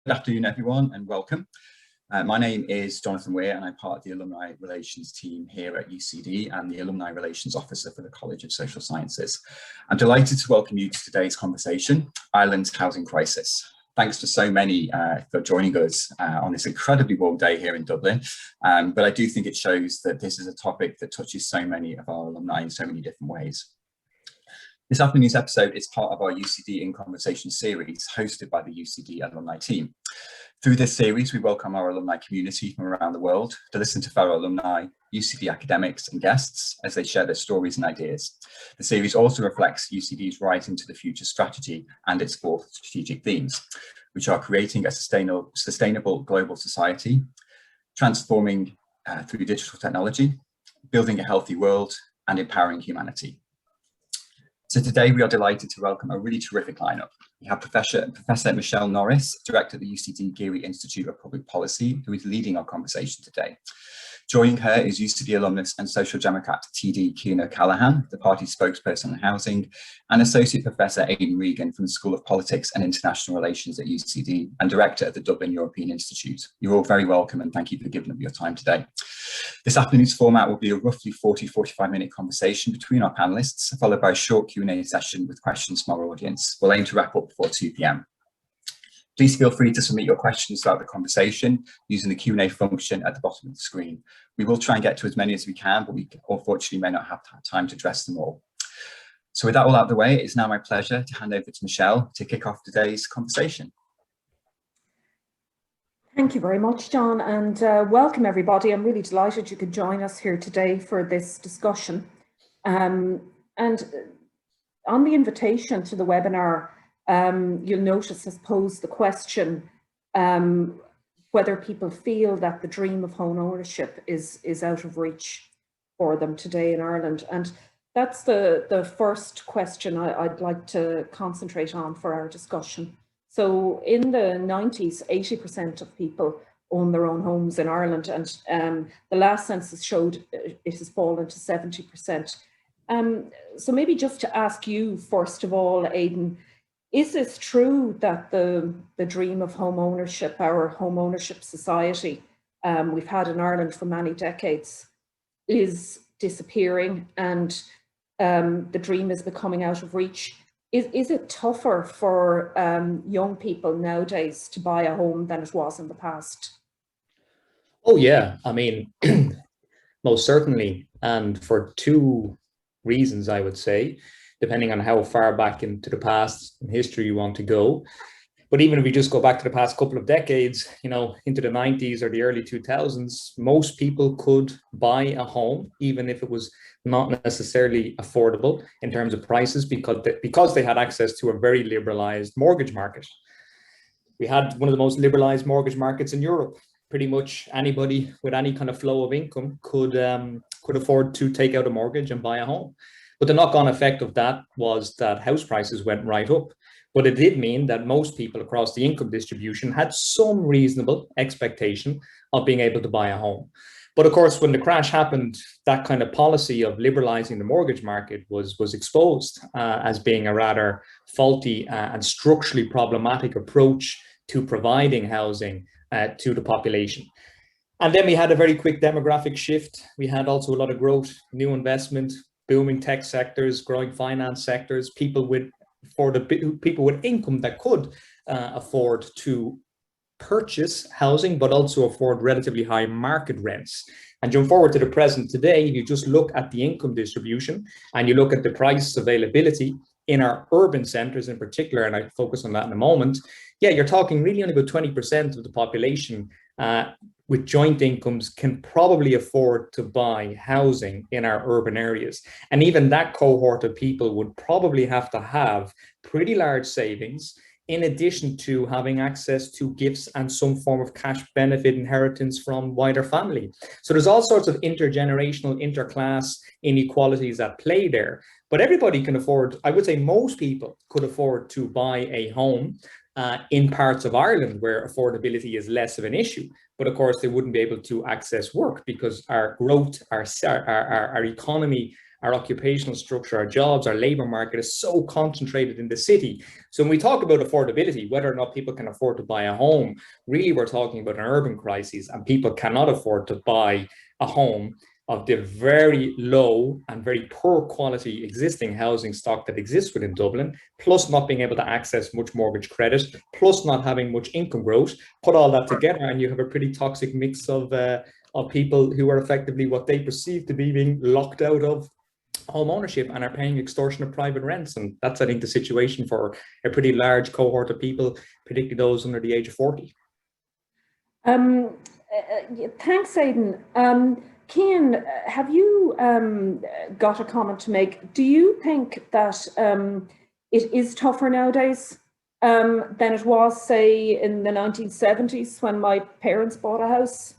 Good afternoon, everyone, and welcome. My name is Jonathan Weir, and I'm part of the Alumni Relations team here at UCD and the Alumni Relations Officer for the College of Social Sciences. I'm delighted to welcome you to today's conversation, Ireland's Housing Crisis. Thanks to so many for joining us on this incredibly warm day here in Dublin. But I do think it shows that this is a topic that touches so many of our alumni in so many different ways. This afternoon's episode is part of our UCD in Conversation series hosted by the UCD alumni team. Through this series, we welcome our alumni community from around the world to listen to fellow alumni, UCD academics and guests as they share their stories and ideas. The series also reflects UCD's Right into the Future strategy and its 4 strategic themes, which are creating a sustainable global society, transforming through digital technology, building a healthy world, and empowering humanity. So today we are delighted to welcome a really terrific lineup. We have Professor Michelle Norris, Director of the UCD Geary Institute of Public Policy, who is leading our conversation today. Joining her is UCD alumnus and Social Democrat TD Cian O'Callaghan, the party's spokesperson on housing, and Associate Professor Aidan Regan from the School of Politics and International Relations at UCD and Director of the Dublin European Institute. You're all very welcome and thank you for giving up your time today. This afternoon's format will be a roughly 40-45 minute conversation between our panellists, followed by a short Q&A session with questions from our audience. We'll aim to wrap up before 2 p.m. Please feel free to submit your questions throughout the conversation using the Q&A function at the bottom of the screen. We will try and get to as many as we can, but we unfortunately may not have time to address them all. So with that all out of the way, it's now my pleasure to hand over to Michelle to kick off today's conversation. Thank you very much, John, and welcome everybody. I'm really delighted you could join us here today for this discussion. And on the invitation to the webinar, you'll notice, I suppose, the question whether people feel that the dream of home ownership is out of reach for them today in Ireland. And that's the first question I'd like to concentrate on for our discussion. So in the 90s, 80% of people own their own homes in Ireland, and the last census showed it has fallen to 70%. So maybe just to ask you, first of all, Aidan, is this true that the dream of home ownership, our home ownership society we've had in Ireland for many decades, is disappearing and the dream is becoming out of reach? Is it tougher for young people nowadays to buy a home than it was in the past? Oh yeah, I mean, most certainly, and for 2 reasons, I would say, depending on how far back into the past in history you want to go. But even if we just go back to the past couple of decades, you know, into the 90s or the early 2000s, most people could buy a home, even if it was not necessarily affordable in terms of prices, because they had access to a very liberalized mortgage market. We had one of the most liberalized mortgage markets in Europe. Pretty much anybody with any kind of flow of income could afford to take out a mortgage and buy a home. But the knock-on effect of that was that house prices went right up. But it did mean that most people across the income distribution had some reasonable expectation of being able to buy a home. But of course, when the crash happened, that kind of policy of liberalizing the mortgage market was exposed as being a rather faulty and structurally problematic approach to providing housing to the population. And then we had a very quick demographic shift. We had also a lot of growth, new investment, booming tech sectors, growing finance sectors, people with income that could afford to purchase housing, but also afford relatively high market rents. And jump forward to the present today, you just look at the income distribution and you look at the price availability in our urban centres in particular, and I focus on that in a moment. Yeah, you're talking really only about 20% of the population with joint incomes can probably afford to buy housing in our urban areas. And even that cohort of people would probably have to have pretty large savings in addition to having access to gifts and some form of cash benefit inheritance from wider family. So there's all sorts of intergenerational, interclass inequalities at play there. But everybody can afford, I would say most people could afford to buy a home in parts of Ireland where affordability is less of an issue. But of course, they wouldn't be able to access work because our growth, our economy our occupational structure, our jobs, our labour market is so concentrated in the city. So when we talk about affordability, whether or not people can afford to buy a home, really we're talking about an urban crisis, and people cannot afford to buy a home of the very low and very poor quality existing housing stock that exists within Dublin, plus not being able to access much mortgage credit, plus not having much income growth. Put all that together and you have a pretty toxic mix of people who are effectively what they perceive to be being locked out of home ownership and are paying extortionate private rents. And that's, I think, the situation for a pretty large cohort of people, particularly those under the age of 40. Thanks, Aidan. Cian, have you got a comment to make? Do you think that it is tougher nowadays than it was, say, in the 1970s when my parents bought a house?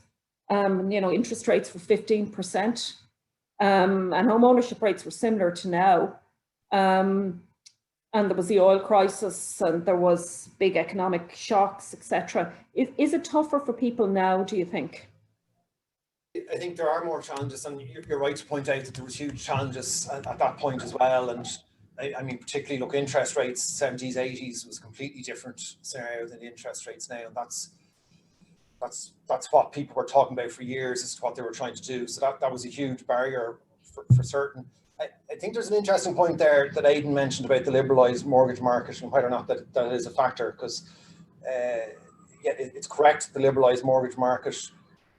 You know, interest rates were 15%, and home ownership rates were similar to now. And there was the oil crisis, and there was big economic shocks, etc. Is it tougher for people now, do you think? I think there are more challenges, and you're right to point out that there was huge challenges at that point as well. And I mean, particularly look, interest rates, 70s, 80s was a completely different scenario than the interest rates now. And that's what people were talking about for years as to what they were trying to do. So that was a huge barrier for certain. I think there's an interesting point there that Aidan mentioned about the liberalised mortgage market and whether or not that is a factor, because yeah, it's correct, the liberalised mortgage market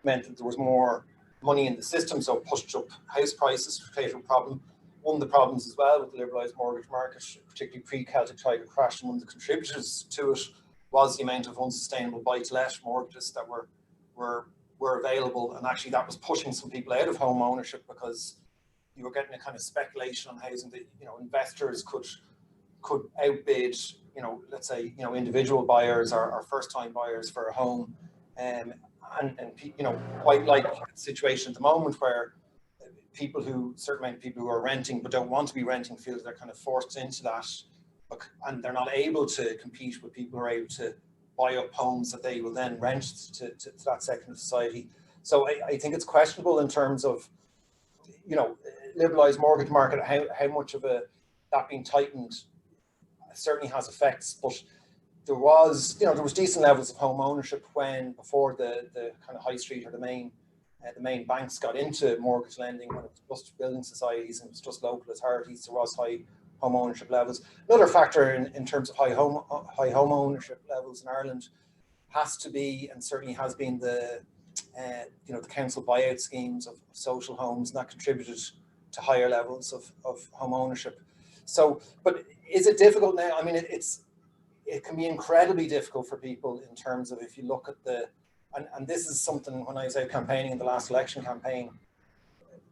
meant that there was more money in the system, so it pushed up house prices, created a problem. One of the problems as well with the liberalised mortgage market, particularly pre-Celtic Tiger crash, and one of the contributors to it was the amount of unsustainable buy-to-let mortgages that were available, and actually that was pushing some people out of home ownership because you were getting a kind of speculation on housing that, you know, investors could outbid, you know, let's say, you know, individual buyers or first-time buyers for a home. And you know, quite like the situation at the moment where certain amount of people who are renting but don't want to be renting feel they're kind of forced into that, and they're not able to compete with people who are able to buy up homes that they will then rent to that section of society. So I think it's questionable in terms of, you know, liberalised mortgage market, how much of that being tightened certainly has effects, but there was decent levels of home ownership before the kind of high street or the main banks got into mortgage lending, when it was just building societies and it was just local authorities. There was high home ownership levels. Another factor in terms of high home ownership levels in Ireland has to be, and certainly has been, the you know, the council buyout schemes of social homes, and that contributed to higher levels of home ownership. So, but is it difficult now? I mean, it can be incredibly difficult for people in terms of, if you look at and this is something, when I was out campaigning in the last election campaign,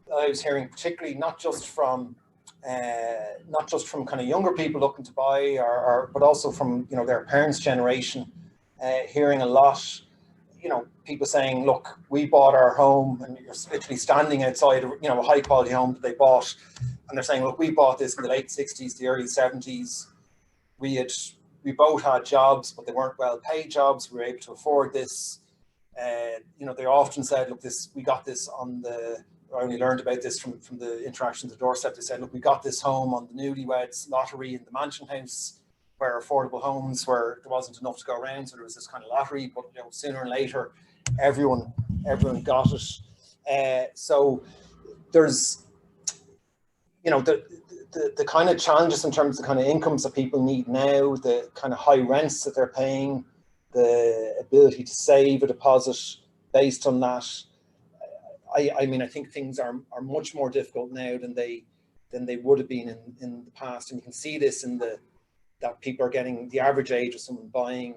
I was hearing, particularly not just from kind of younger people looking to buy, but also from, you know, their parents' generation, hearing a lot, you know, people saying, look, we bought our home, and you're literally standing outside, you know, a high quality home that they bought, and they're saying, look, we bought this in the late 60s, the early 70s. We both had jobs, but they weren't well paid jobs. We were able to afford this. You know, they often said, look, we got this I only learned about this from the interactions at the doorstep. They said, look, we got this home on the newlyweds lottery in the Mansion House, where affordable homes where there wasn't enough to go around. So there was this kind of lottery, but, you know, sooner or later, everyone got it. So there's, you know, the kind of challenges in terms of the kind of incomes that people need now, the kind of high rents that they're paying, the ability to save a deposit based on that. I mean, I think things are much more difficult now than they would have been in the past, and you can see this in that people are getting, the average age of someone buying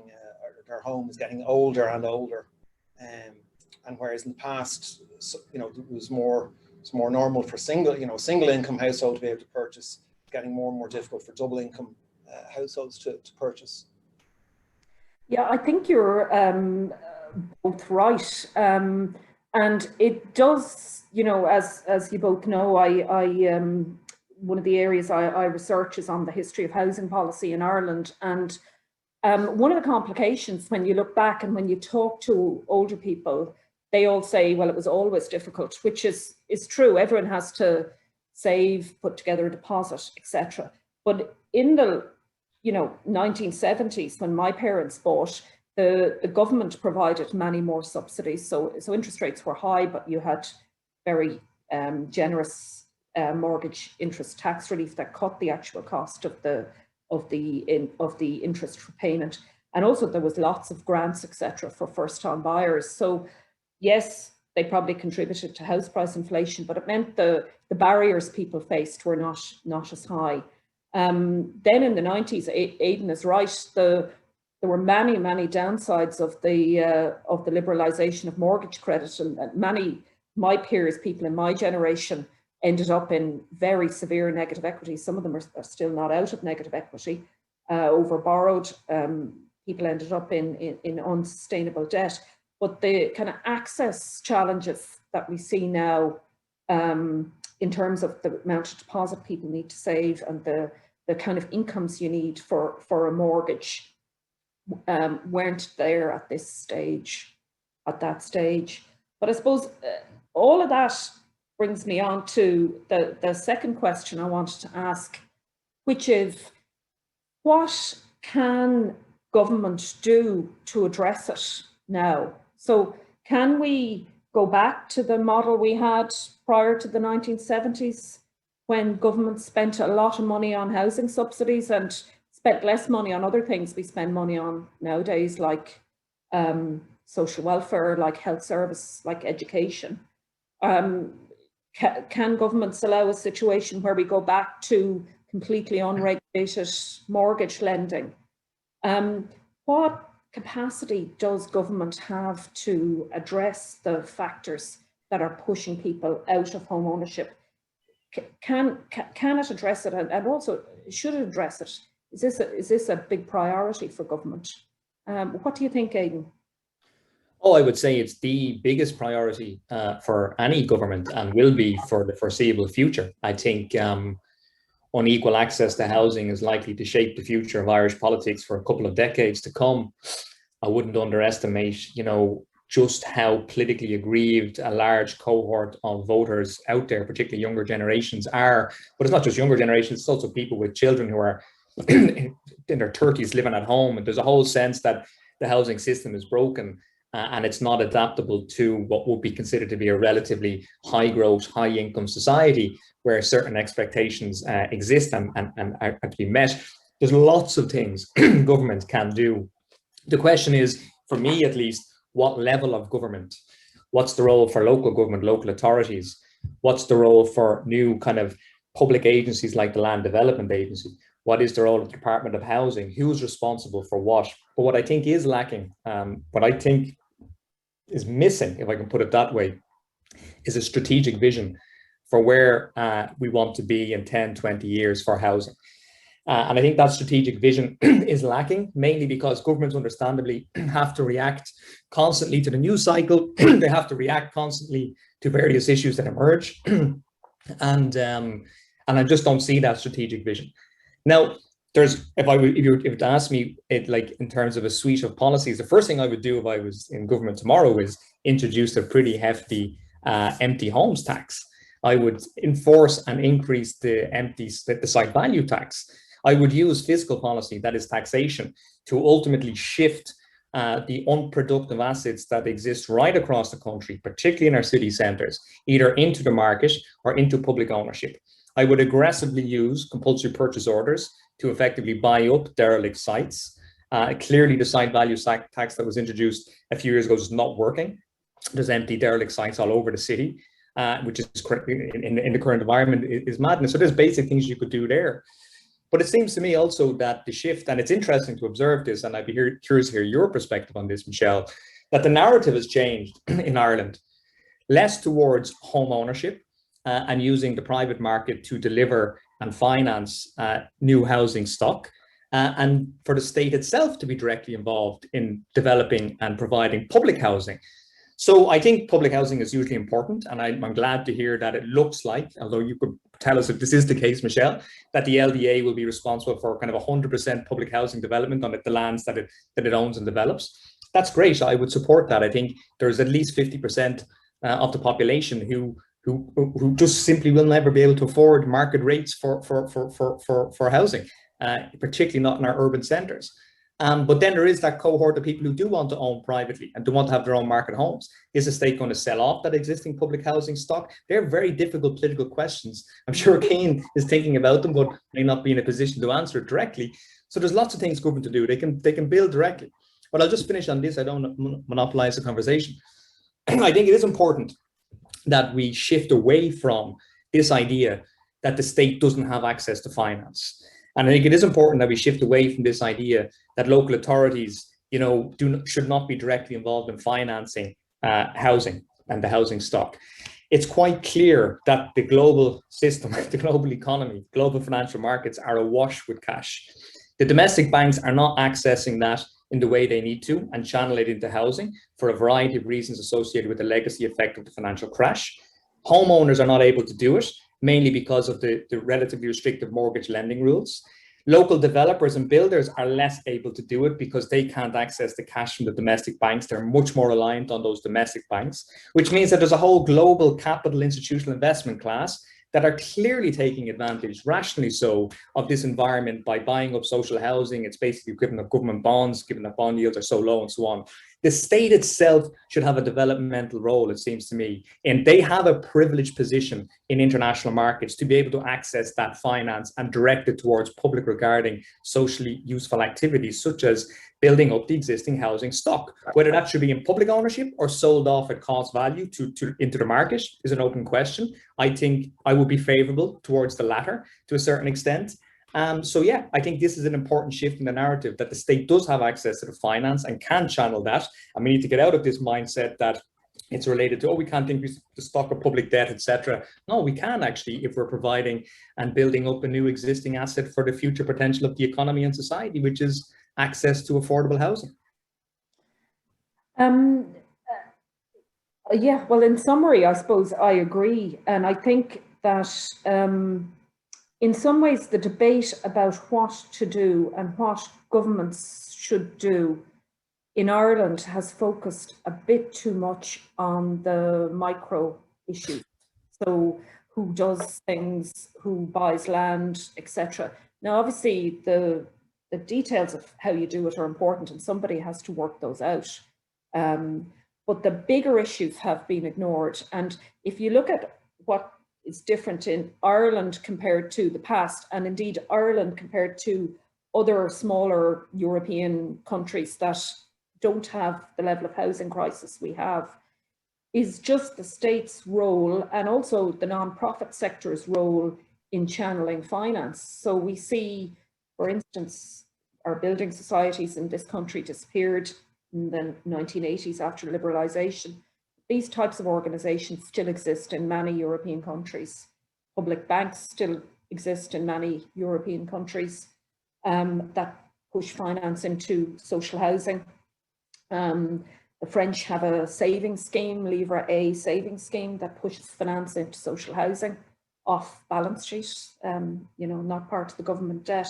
their home is getting older and older, and whereas in the past, you know, it's more normal for single income household to be able to purchase, getting more and more difficult for double income households to purchase. Yeah, I think you're both right, and it does, you know, as you both know, I one of the areas I research is on the history of housing policy in Ireland, and one of the complications when you look back and when you talk to older people, they all say, well, it was always difficult, which is true. Everyone has to save, put together a deposit, etc. But in the 1970s, when my parents bought, the government provided many more subsidies. So interest rates were high, but you had very generous mortgage interest tax relief that cut the actual cost of the interest repayment. And also there was lots of grants, etc., for first-time buyers. So yes, they probably contributed to house price inflation, but it meant the barriers people faced were not as high. Then in the 90s, Aidan is right, there were many downsides of the liberalisation of mortgage credit, and my peers, people in my generation, ended up in very severe negative equity. Some of them are still not out of negative equity, over borrowed. People ended up in unsustainable debt. But the kind of access challenges that we see now, in terms of the amount of deposit people need to save and the kind of incomes you need for a mortgage, weren't there at that stage. But I suppose all of that brings me on to the second question I wanted to ask, which is, what can government do to address it now? So can we go back to the model we had prior to the 1970s, when government spent a lot of money on housing subsidies and spent less money on other things we spend money on nowadays, like social welfare, like health service, like education? Can governments allow a situation where we go back to completely unregulated mortgage lending? What capacity does government have to address the factors that are pushing people out of home ownership? Can it address it, and also should it address it? Is this a big priority for government? What do you think, Aidan? Oh, I would say it's the biggest priority for any government, and will be for the foreseeable future. I think unequal access to housing is likely to shape the future of Irish politics for a couple of decades to come. I wouldn't underestimate, just how politically aggrieved a large cohort of voters out there, particularly younger generations, are. But it's not just younger generations, it's also people with children who are in their 30s living at home. And there's a whole sense that the housing system is broken, and it's not adaptable to what would be considered to be a relatively high growth, high income society, where certain expectations exist and are to be met. There's lots of things government can do. The question is, for me at least, what level of government? What's the role for local government, local authorities? What's the role for new kind of public agencies like the Land Development Agency? What is the role of the Department of Housing? Who's responsible for what? But what I think is lacking, what I think is missing, if I can put it that way, is a strategic vision for where we want to be in 10, 20 years for housing. And I think that strategic vision is lacking, mainly because governments understandably have to react constantly to the news cycle. They have to react constantly to various issues that emerge. And I just don't see that strategic vision. Now, if you were to ask me it, like in terms of a suite of policies, the first thing I would do if I was in government tomorrow is introduce a pretty hefty empty homes tax. I would enforce and increase the site value tax. I would use fiscal policy, that is taxation, to ultimately shift the unproductive assets that exist right across the country, particularly in our city centres, either into the market or into public ownership. I would aggressively use compulsory purchase orders to effectively buy up derelict sites. Clearly, the site value tax that was introduced a few years ago is not working. There's empty derelict sites all over the city, which is in the current environment is madness. So there's basic things you could do there. But it seems to me also that the shift, and it's interesting to observe this, and I'd be curious to hear your perspective on this, Michelle, that the narrative has changed in Ireland, less towards home ownership and using the private market to deliver and finance new housing stock, and for the state itself to be directly involved in developing and providing public housing. So I think public housing is hugely important, and I'm glad to hear that it looks like, although you could tell us if this is the case, Michelle, that the LDA will be responsible for kind of 100% public housing development on the lands that it owns and develops. That's great. I would support that. I think there's at least 50% of the population who who just simply will never be able to afford market rates for housing, particularly not in our urban centres. But then there is that cohort of people who do want to own privately and do want to have their own market homes. Is the state going to sell off that existing public housing stock? They're very difficult political questions. I'm sure Cian is thinking about them, but may not be in a position to answer it directly. So there's lots of things government to do. They can build directly. But I'll just finish on this. I don't monopolize the conversation. I think it is important that we shift away from this idea that the state doesn't have access to finance. And I think it is important that we shift away from this idea that local authorities, should not be directly involved in financing housing and the housing stock. It's quite clear that the global system, the global economy, global financial markets are awash with cash. The domestic banks are not accessing that in the way they need to and channel it into housing for a variety of reasons associated with the legacy effect of the financial crash. Homeowners are not able to do it, mainly because of the relatively restrictive mortgage lending rules. Local developers and builders are less able to do it because they can't access the cash from the domestic banks. They're much more reliant on those domestic banks, which means that there's a whole global capital institutional investment class that are clearly taking advantage, rationally so, of this environment by buying up social housing. It's basically giving up government bonds, given that bond yields are so low and so on. The state itself should have a developmental role, it seems to me, and they have a privileged position in international markets to be able to access that finance and direct it towards public regarding socially useful activities, such as building up the existing housing stock. Whether that should be in public ownership or sold off at cost value into the market is an open question. I think I would be favourable towards the latter to a certain extent. So yeah, I think this is an important shift in the narrative that the state does have access to the finance and can channel that. And we need to get out of this mindset that it's related to, we can't increase the stock of public debt, etc. No, we can actually, if we're providing and building up a new existing asset for the future potential of the economy and society, which is access to affordable housing. Yeah, well, in summary, I suppose I agree. And I think that in some ways, the debate about what to do and what governments should do in Ireland has focused a bit too much on the micro issues. So who does things, who buys land, etc. Now, obviously, the details of how you do it are important and somebody has to work those out. But the bigger issues have been ignored. And if you look at what is different in Ireland compared to the past, and indeed Ireland compared to other smaller European countries that don't have the level of housing crisis we have, is just the state's role and also the non-profit sector's role in channeling finance. So we see, for instance, our building societies in this country disappeared in the 1980s after liberalisation. These types of organisations still exist in many European countries. Public banks still exist in many European countries that push finance into social housing. The French have a savings scheme, Livre A savings scheme, that pushes finance into social housing off balance sheet, not part of the government debt.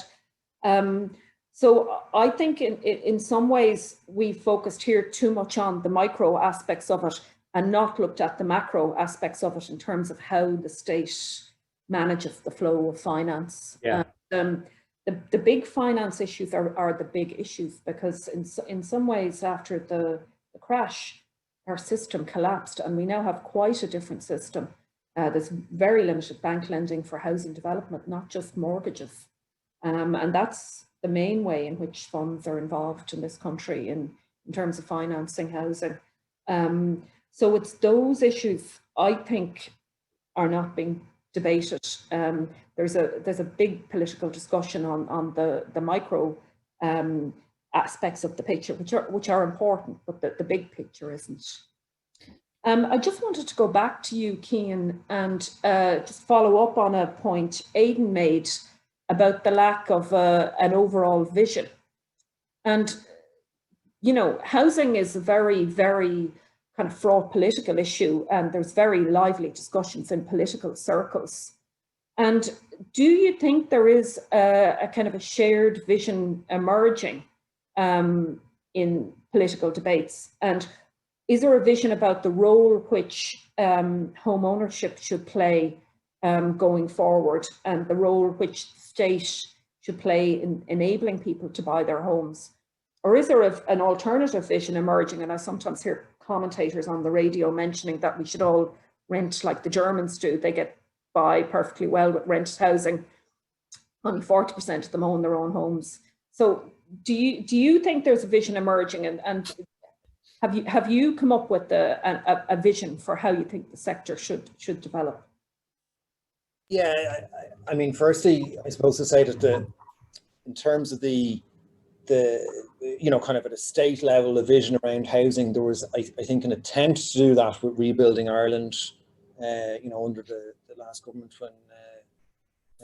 So I think in some ways we focused here too much on the micro aspects of it and not looked at the macro aspects of it in terms of how the state manages the flow of finance. Yeah. The big finance issues are the big issues, because in some ways after the crash, our system collapsed and we now have quite a different system. There's very limited bank lending for housing development, not just mortgages. And that's the main way in which funds are involved in this country in terms of financing housing. So it's those issues I think are not being debated. There's a big political discussion on the micro aspects of the picture, which are important, but the big picture isn't. I just wanted to go back to you, Cian, and just follow up on a point Aidan made about the lack of an overall vision. And, housing is a very, very kind of fraught political issue, and there's very lively discussions in political circles. And do you think there is a kind of a shared vision emerging in political debates? And is there a vision about the role which home ownership should play going forward, and the role which the state should play in enabling people to buy their homes? Or is there an alternative vision emerging? And I sometimes hear commentators on the radio mentioning that we should all rent like the Germans do. They get by perfectly well with rented housing. Only 40% of them own their own homes. So do you think there's a vision emerging, and have you come up with a vision for how you think the sector should develop? Yeah, I mean, firstly, I suppose to say that in terms of the kind of at a state level, a vision around housing, there was, I think, an attempt to do that with Rebuilding Ireland, under the last government when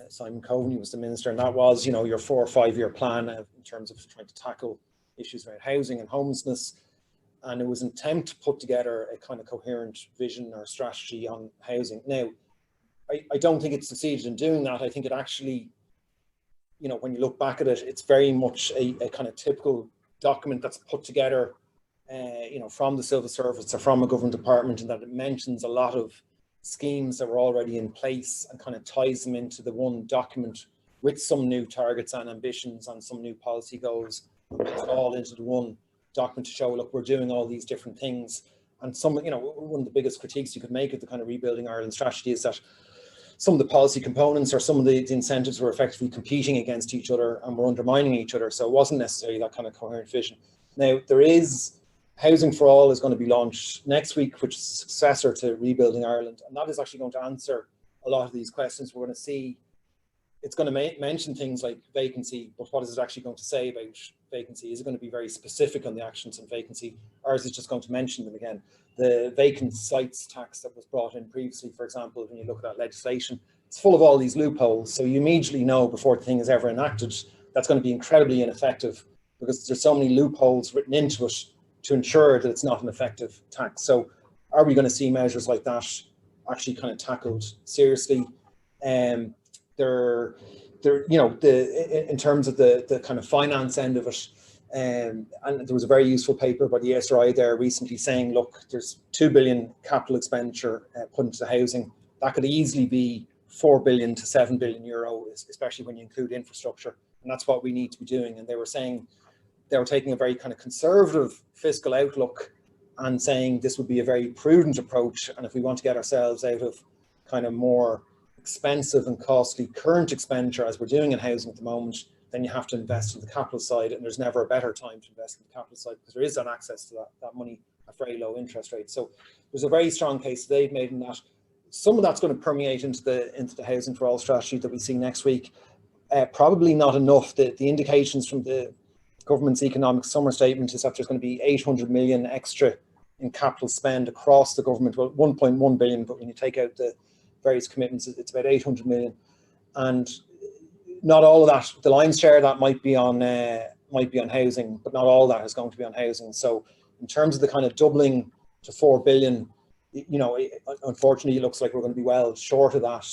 Simon Coveney was the minister, and that was, your 4 or 5 year plan in terms of trying to tackle issues around housing and homelessness. And it was an attempt to put together a kind of coherent vision or strategy on housing. Now, I don't think it succeeded in doing that. I think it actually, when you look back at it, it's very much a kind of typical document that's put together, from the civil service or from a government department, and that it mentions a lot of schemes that were already in place and kind of ties them into the one document with some new targets and ambitions and some new policy goals, puts it all into the one document to show, look, we're doing all these different things. And one of the biggest critiques you could make of the kind of Rebuilding Ireland strategy is that some of the policy components or some of the incentives were effectively competing against each other and were undermining each other. So it wasn't necessarily that kind of coherent vision. Now, there is Housing for All is going to be launched next week, which is a successor to Rebuilding Ireland. And that is actually going to answer a lot of these questions. We're going to see, it's going to mention things like vacancy, but what is it actually going to say about vacancy? Is it going to be very specific on the actions on vacancy, or is it just going to mention them again? The vacant sites tax that was brought in previously, for example, when you look at that legislation, it's full of all these loopholes. So you immediately know before the thing is ever enacted, that's going to be incredibly ineffective because there's so many loopholes written into it to ensure that it's not an effective tax. So are we going to see measures like that actually kind of tackled seriously? In terms of the kind of finance end of it, and there was a very useful paper by the ESRI there recently saying, look, there's 2 billion capital expenditure put into housing. That could easily be 4 billion to 7 billion euro, especially when you include infrastructure. And that's what we need to be doing. And they were saying, they were taking a very kind of conservative fiscal outlook and saying this would be a very prudent approach. And if we want to get ourselves out of kind of more expensive and costly current expenditure as we're doing in housing at the moment, then you have to invest in the capital side, and there's never a better time to invest in the capital side because there is that access to that money at very low interest rates. So there's a very strong case they've made in that. Some of that's going to permeate into the Housing for All strategy that we see next week. Probably not enough. The indications from the government's economic summer statement is that there's going to be 800 million extra in capital spend across the government. Well, 1.1 billion, but when you take out the various commitments, it's about 800 million. And not all of that, the lion's share of that might be on housing, but not all that is going to be on housing. So in terms of the kind of doubling to 4 billion, unfortunately, it looks like we're going to be well short of that.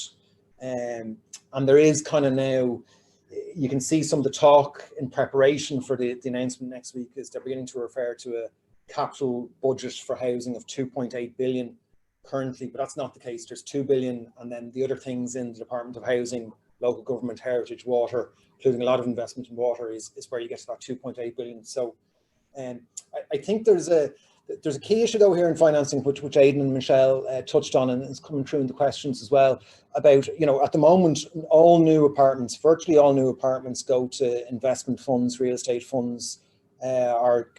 And there is kind of now, you can see some of the talk in preparation for the announcement next week is they're beginning to refer to a capital budget for housing of 2.8 billion currently, but that's not the case. There's 2 billion, and then the other things in the Department of Housing, local government, heritage, water, including a lot of investment in water, is where you get to that 2.8 billion. So I think there's a key issue though here in financing, which Aidan and Michelle touched on, and it's coming through in the questions as well, about, at the moment, virtually all new apartments go to investment funds, real estate funds, or,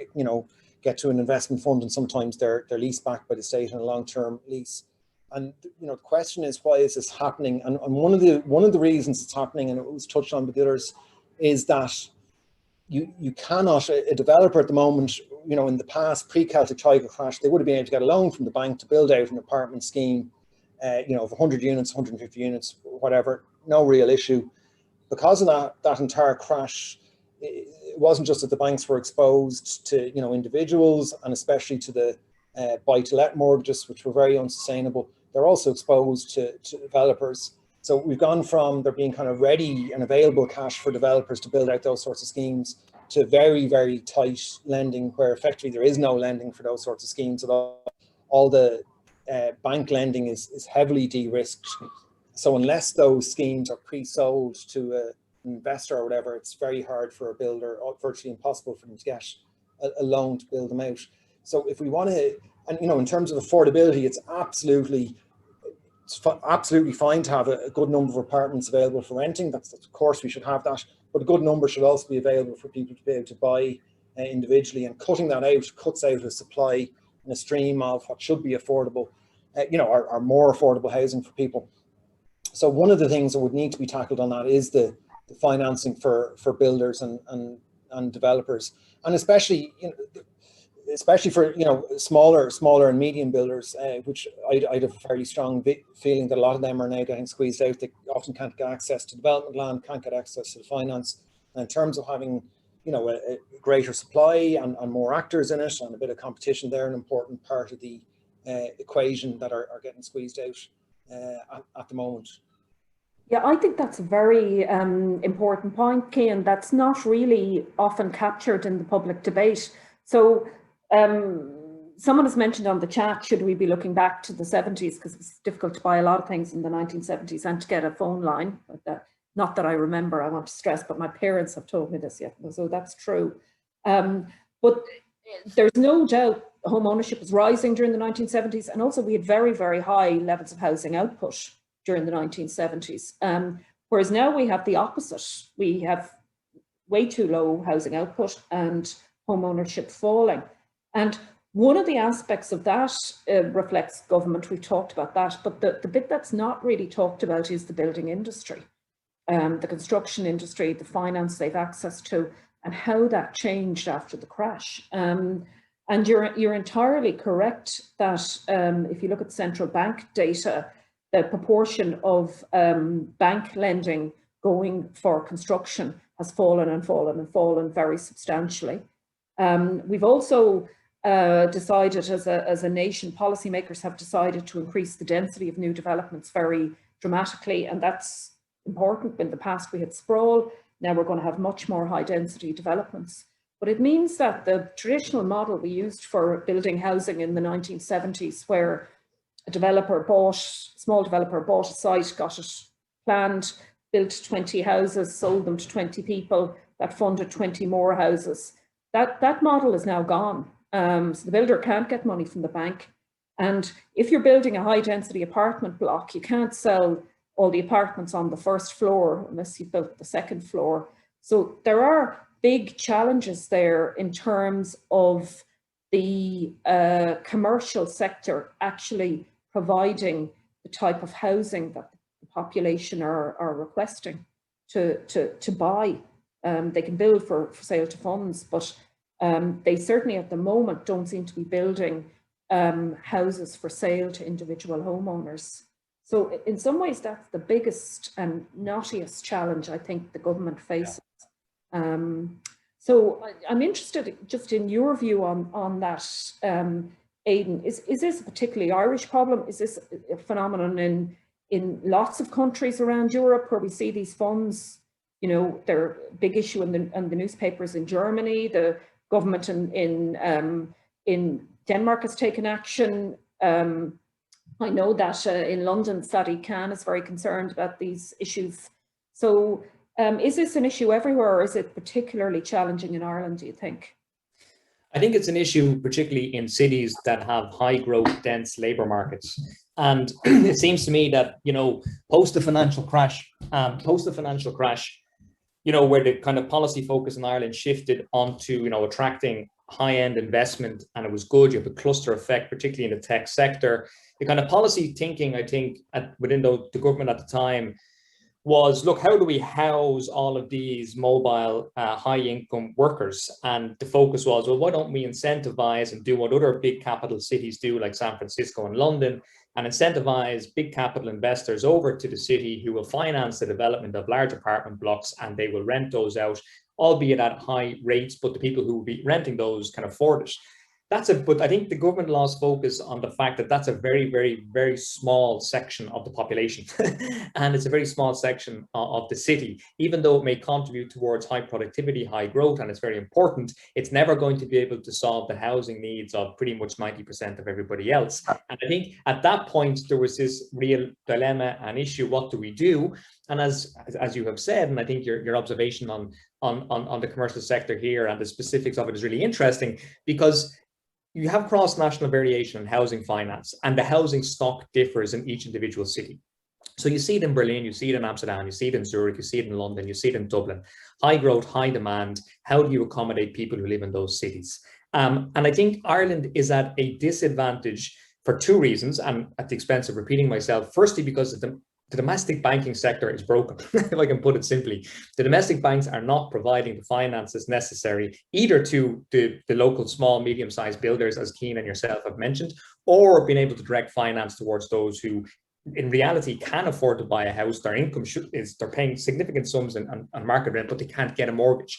get to an investment fund, and sometimes they're leased back by the state on a long-term lease. And the question is, why is this happening? And one of the reasons it's happening, and it was touched on by the others, is that you cannot, a developer at the moment, in the past, pre-Celtic Tiger crash, they would have been able to get a loan from the bank to build out an apartment scheme, of 100 units, 150 units, whatever, no real issue. Because of that entire crash, it wasn't just that the banks were exposed to, individuals, and especially to the buy-to-let mortgages, which were very unsustainable. They're also exposed to developers. So we've gone from there being kind of ready and available cash for developers to build out those sorts of schemes to very, very tight lending, where effectively there is no lending for those sorts of schemes at all. All the bank lending is heavily de-risked. So unless those schemes are pre-sold to an investor or whatever, it's very hard for a builder, or virtually impossible for them to get a loan to build them out. So if we want to, and you know, in terms of affordability, it's absolutely fine to have a good number of apartments available for renting. That's of course we should have that, but a good number should also be available for people to be able to buy individually. And cutting that out cuts out a supply and a stream of what should be affordable, you know, are more affordable housing for people. So one of the things that would need to be tackled on that is the financing for builders and developers, and especially, you know, especially for, you know, smaller and medium builders, which I'd have a fairly strong feeling that a lot of them are now getting squeezed out. They often can't get access to development land, can't get access to the finance. And in terms of having, you know, a greater supply and more actors in it and a bit of competition, they're an important part of the equation that are getting squeezed out at the moment. Yeah, I think that's a very important point, Cian, that's not really often captured in the public debate. So someone has mentioned on the chat, should we be looking back to the 70s, because it was difficult to buy a lot of things in the 1970s and to get a phone line. But not that I remember, I want to stress, but my parents have told me this yet, so that's true. But there's no doubt home ownership was rising during the 1970s, and also we had very, very high levels of housing output during the 1970s. Whereas now we have the opposite. We have way too low housing output and home ownership falling. And one of the aspects of that reflects government, we've talked about that, but the bit that's not really talked about is the building industry, the construction industry, the finance they've access to, and how that changed after the crash. And you're entirely correct that if you look at central bank data, the proportion of bank lending going for construction has fallen and fallen and fallen very substantially. We've also decided as a nation, policymakers have decided to increase the density of new developments very dramatically, and that's important. In the past we had sprawl, now we're going to have much more high density developments. But it means that the traditional model we used for building housing in the 1970s, where a small developer bought a site, got it planned, built 20 houses, sold them to 20 people, that funded 20 more houses. That model is now gone. So the builder can't get money from the bank. And if you're building a high density apartment block, you can't sell all the apartments on the first floor unless you built the second floor. So there are big challenges there in terms of the commercial sector actually providing the type of housing that the population are requesting to buy. They can build for sale to funds, but they certainly at the moment don't seem to be building houses for sale to individual homeowners. So in some ways, that's the biggest and knottiest challenge I think the government faces. So I'm interested just in your view on that, Aidan. Is this a particularly Irish problem? Is this a phenomenon in lots of countries around Europe where we see these funds? You know, they're a big issue in the newspapers in Germany. The government in Denmark has taken action. I know that in London, Sadiq Khan is very concerned about these issues. So is this an issue everywhere, or is it particularly challenging in Ireland, do you think? I think it's an issue particularly in cities that have high growth, dense labour markets. And it seems to me that, you know, post the financial crash, you know, where the kind of policy focus in Ireland shifted onto, you know, attracting high-end investment, and it was good. You have a cluster effect, particularly in the tech sector. The kind of policy thinking, I think, within the government at the time was, look, how do we house all of these mobile high-income workers? And the focus was, well, why don't we incentivize and do what other big capital cities do, like San Francisco and London, and incentivize big capital investors over to the city who will finance the development of large apartment blocks, and they will rent those out, albeit at high rates, but the people who will be renting those can afford it. but I think the government lost focus on the fact that that's a very, very, very small section of the population. And it's a very small section of the city. Even though it may contribute towards high productivity, high growth, and it's very important, it's never going to be able to solve the housing needs of pretty much 90% of everybody else. And I think at that point, there was this real dilemma and issue, what do we do? And as you have said, and I think your observation on the commercial sector here and the specifics of it is really interesting, because you have cross-national variation in housing finance, and the housing stock differs in each individual city. So you see it in Berlin, you see it in Amsterdam, you see it in Zurich, you see it in London, you see it in Dublin. High growth, high demand. How do you accommodate people who live in those cities? And I think Ireland is at a disadvantage for two reasons, and at the expense of repeating myself. Firstly, because the domestic banking sector is broken, if I can put it simply. The domestic banks are not providing the finances necessary either to the local small, medium-sized builders, as Cian and yourself have mentioned, or being able to direct finance towards those who in reality can afford to buy a house. Their income they're paying significant sums on market rent, but they can't get a mortgage.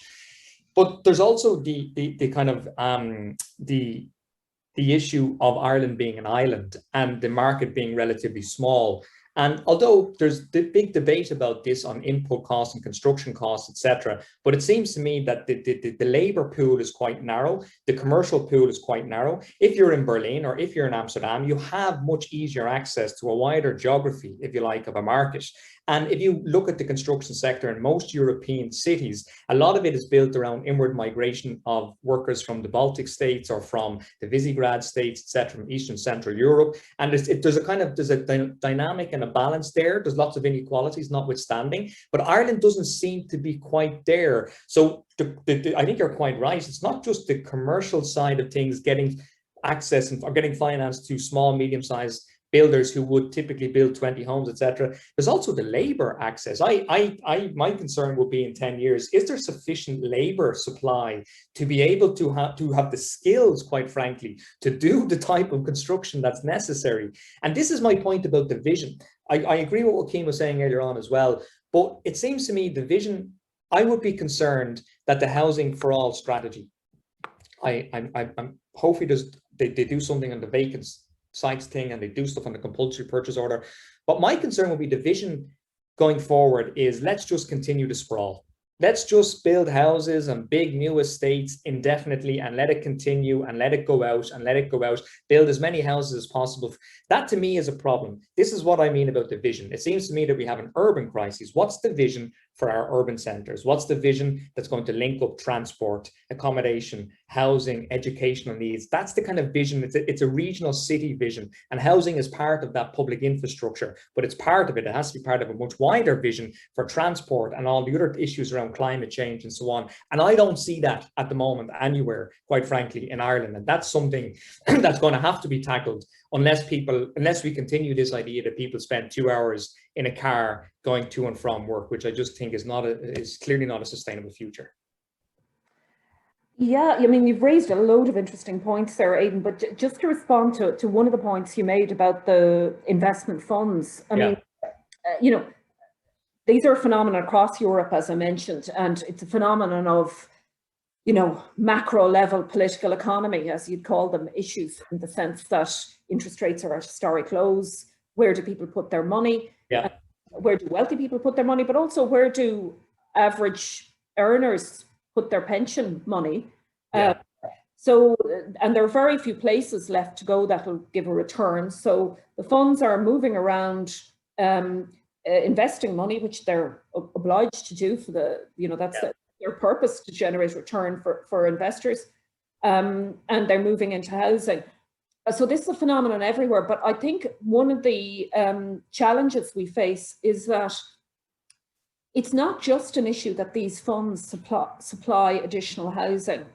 But there's also the kind of the issue of Ireland being an island and the market being relatively small. And although there's the big debate about this on input costs and construction costs, etc., but it seems to me that the labor pool is quite narrow. The commercial pool is quite narrow. If you're in Berlin or if you're in Amsterdam, you have much easier access to a wider geography, if you like, of a market. And if you look at the construction sector in most European cities, a lot of it is built around inward migration of workers from the Baltic states or from the Visegrad states, etc., from Eastern Central Europe. And there's a dynamic and a balance there. There's lots of inequalities notwithstanding, but Ireland doesn't seem to be quite there. So I think you're quite right. It's not just the commercial side of things getting access or getting finance to small, medium-sized builders who would typically build 20 homes, etc. There's also the labor access. My concern would be in 10 years, is there sufficient labor supply to be able to have the skills, quite frankly, to do the type of construction that's necessary? And this is my point about the vision. I agree with what Cian was saying earlier on as well, but it seems to me the vision, I would be concerned that the housing for all strategy, I'm hopefully they do something on the vacancy sites thing, and they do stuff on the compulsory purchase order. But my concern would be the vision going forward is, let's just continue to sprawl. Let's just build houses and big new estates indefinitely and let it continue and let it go out and let it go out. Build as many houses as possible. That to me is a problem. This is what I mean about the vision. It seems to me that we have an urban crisis. What's the vision for our urban centres? What's the vision that's going to link up transport, accommodation, housing, educational needs? That's the kind of vision. It's a regional city vision, and housing is part of that public infrastructure, but it's part of it. It has to be part of a much wider vision for transport and all the other issues around climate change and so on. And I don't see that at the moment anywhere, quite frankly, in Ireland. And that's something that's going to have to be tackled unless we continue this idea that people spend 2 hours in a car going to and from work, which I just think is clearly not a sustainable future. Yeah, I mean, you've raised a load of interesting points there, Aidan, but just to respond to one of the points you made about the investment funds, I mean, you know, these are a phenomenon across Europe, as I mentioned, and it's a phenomenon of, you know, macro level political economy, as you'd call them, issues in the sense that interest rates are at historic lows. Where do people put their money? Yeah. Where do wealthy people put their money? But also, where do average earners put their pension money? Yeah. And there are very few places left to go that will give a return. So the funds are moving around, investing money, which they're obliged to do for the, you know, that's their purpose, to generate return for investors. And they're moving into housing. So this is a phenomenon everywhere. But I think one of the challenges we face is that it's not just an issue that these funds supply additional housing.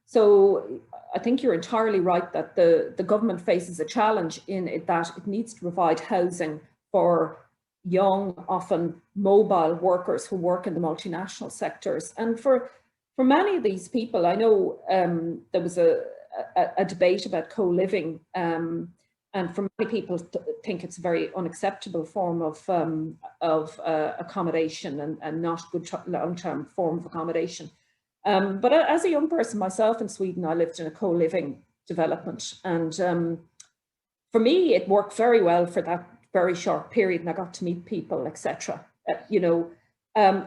So I think you're entirely right that the government faces a challenge in it, that it needs to provide housing for young, often mobile workers who work in the multinational sectors. And for many of these people, I know there was a debate about co-living, and for many people think it's a very unacceptable form of accommodation and not good long-term form of accommodation. But as a young person myself in Sweden, I lived in a co-living development, and for me, it worked very well for that very short period, and I got to meet people, etc.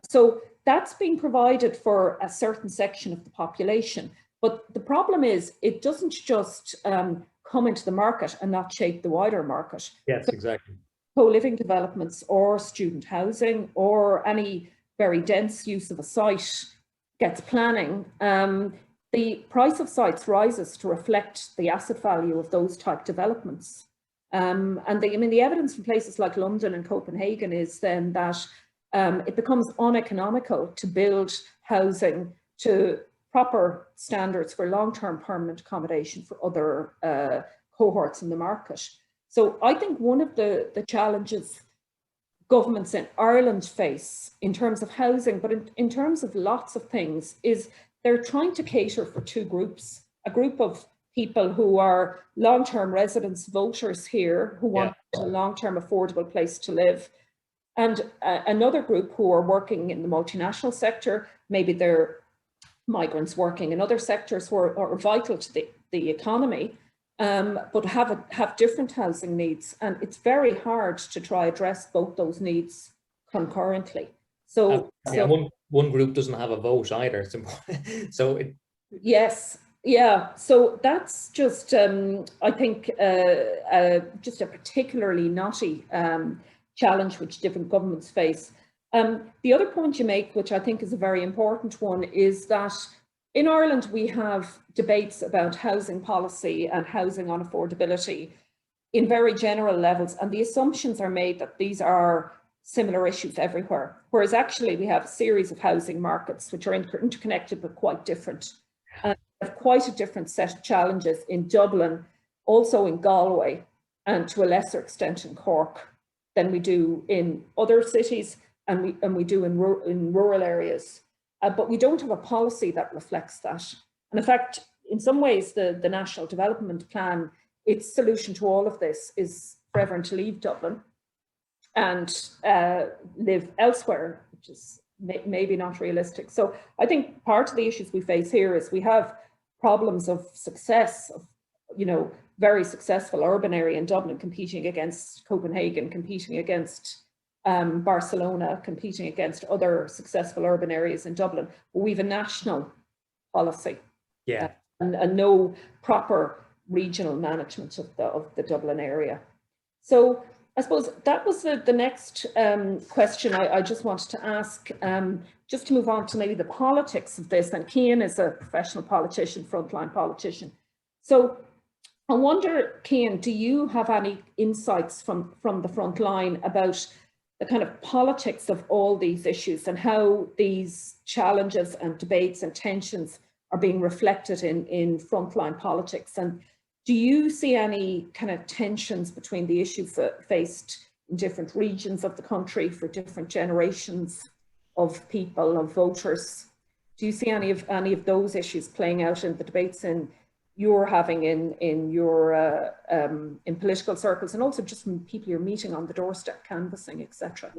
So that's being provided for a certain section of the population. But the problem is, it doesn't just come into the market and not shape the wider market. Yes, exactly. Co-living developments or student housing or any very dense use of a site gets planning, the price of sites rises to reflect the asset value of those type developments. And the evidence from places like London and Copenhagen is then that it becomes uneconomical to build housing to proper standards for long-term permanent accommodation for other cohorts in the market. So I think one of the challenges governments in Ireland face in terms of housing, but in terms of lots of things, is they're trying to cater for two groups. A group of people who are long-term residents, voters here, who want a long-term affordable place to live. And another group who are working in the multinational sector, maybe they're migrants working in other sectors who are vital to the economy, but have different housing needs, and it's very hard to try address both those needs concurrently. So, one group doesn't have a vote either. It's important. Yes, yeah. So that's just I think just a particularly knotty challenge which different governments face. The other point you make, which I think is a very important one, is that in Ireland, we have debates about housing policy and housing on affordability in very general levels, and the assumptions are made that these are similar issues everywhere, whereas actually we have a series of housing markets which are interconnected but quite different. And have quite a different set of challenges in Dublin, also in Galway, and to a lesser extent in Cork than we do in other cities, and we do in rural areas. But we don't have a policy that reflects that. And in fact, in some ways, the National Development Plan, its solution to all of this is for everyone to leave Dublin and live elsewhere, which is maybe not realistic. So I think part of the issues we face here is we have problems of success, of, very successful urban area in Dublin competing against Copenhagen, competing against Barcelona, competing against other successful urban areas in Dublin. But we have a national policy, and no proper regional management of the Dublin area. So I suppose that was the next question I just wanted to ask, just to move on to maybe the politics of this. And Cian is a professional politician, frontline politician. So I wonder, Cian, do you have any insights from the front line about the kind of politics of all these issues and how these challenges and debates and tensions are being reflected in frontline politics? And do you see any kind of tensions between the issues faced in different regions of the country for different generations of people, of voters? Do you see any of those issues playing out in the debates you're having in your in political circles, and also just from people you're meeting on the doorstep, canvassing, etc.?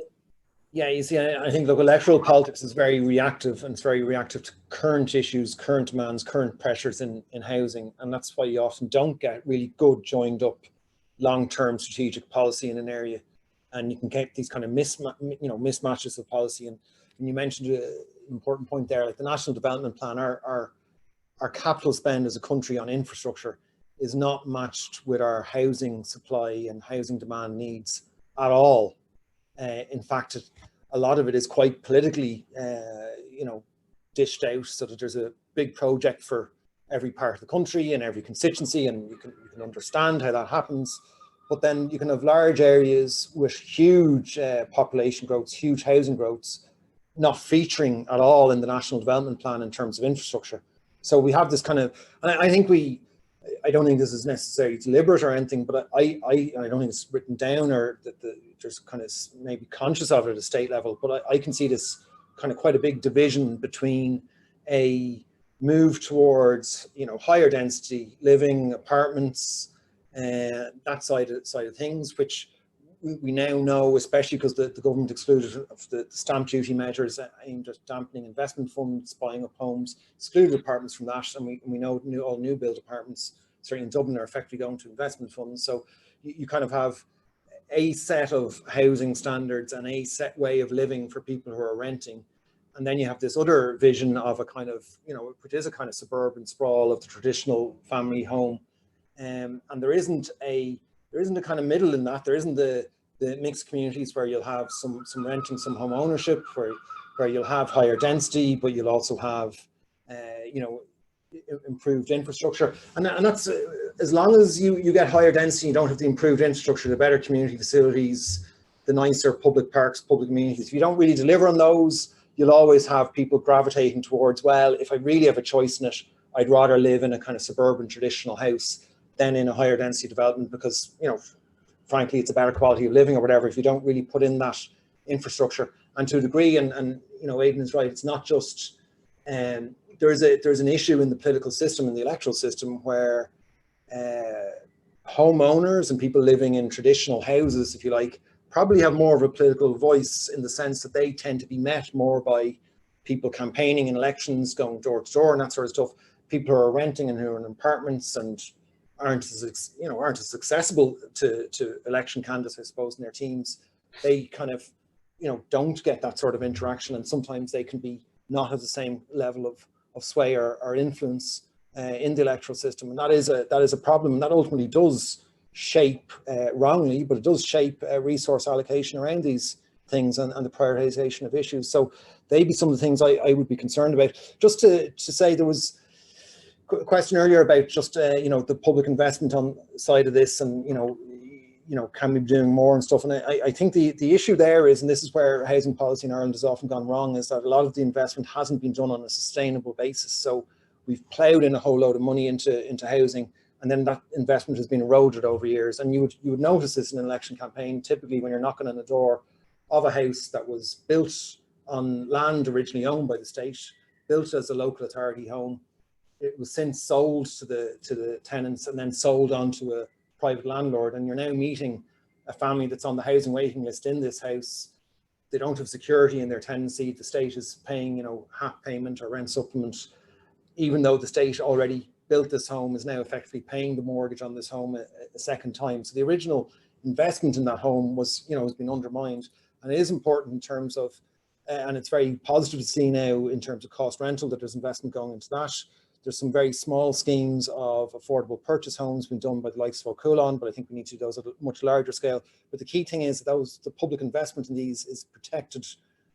Yeah, you see, I think look, electoral politics is very reactive, and it's very reactive to current issues, current demands, current pressures in housing, and that's why you often don't get really good joined up long-term strategic policy in an area, and you can get these kind of mismatches of policy. And you mentioned an important point there, like the National Development Plan, our capital spend as a country on infrastructure is not matched with our housing supply and housing demand needs at all. In fact, a lot of it is quite politically, dished out, so that there's a big project for every part of the country and every constituency, and you can understand how that happens. But then you can have large areas with huge population growths, huge housing growths, not featuring at all in the National Development Plan in terms of infrastructure. So we have this kind of, and I don't think this is necessarily deliberate or anything, but I don't think it's written down, or that there's kind of maybe conscious of it at a state level, but I can see this kind of quite a big division between a move towards, higher density living, apartments, that side of things, which we now know, especially because the government excluded the stamp duty measures aimed at dampening investment funds, buying up homes, excluded apartments from that, and we know all new build apartments, certainly in Dublin, are effectively going to investment funds. So you kind of have a set of housing standards and a set way of living for people who are renting. And then you have this other vision of a kind of, which is a kind of suburban sprawl of the traditional family home. And there isn't a kind of middle in that. There isn't the mixed communities where you'll have some renting, some home ownership, where you'll have higher density, but you'll also have, improved infrastructure. And that's, as long as you get higher density, you don't have the improved infrastructure, the better community facilities, the nicer public parks, public amenities. If you don't really deliver on those, you'll always have people gravitating towards, well, if I really have a choice in it, I'd rather live in a kind of suburban traditional house than in a higher density development, because, frankly, it's a better quality of living or whatever, if you don't really put in that infrastructure. And to a degree, and Aidan is right, it's not just, there's an issue in the political system, in the electoral system, where homeowners and people living in traditional houses, if you like, probably have more of a political voice, in the sense that they tend to be met more by people campaigning in elections, going door to door and that sort of stuff. People who are renting and who are in apartments and aren't as accessible to election candidates, I suppose, in their teams, they kind of, don't get that sort of interaction, and sometimes they can be not at the same level of sway or influence in the electoral system. And that is a problem, and that ultimately does shape, wrongly, but it does shape resource allocation around these things and the prioritization of issues. So they'd be some of the things I would be concerned about. Just to say, there was a question earlier about just the public investment on the side of this, and can we be doing more and stuff. And I think the issue there is, and this is where housing policy in Ireland has often gone wrong, is that a lot of the investment hasn't been done on a sustainable basis. So we've ploughed in a whole load of money into housing, and then that investment has been eroded over years. And you would notice this in an election campaign, typically when you're knocking on the door of a house that was built on land originally owned by the state, built as a local authority home. It was since sold to the tenants and then sold on to a private landlord, and you're now meeting a family that's on the housing waiting list in this house. They don't have security in their tenancy. The state is paying, half payment or rent supplement, even though the state already built this home, is now effectively paying the mortgage on this home a second time. So the original investment in that home was, has been undermined. And it is important in terms of, and it's very positive to see now in terms of cost rental, that there's investment going into that. There's some very small schemes of affordable purchase homes being done by the likes of Coulon, but I think we need to do those at a much larger scale. But the key thing is that the public investment in these is protected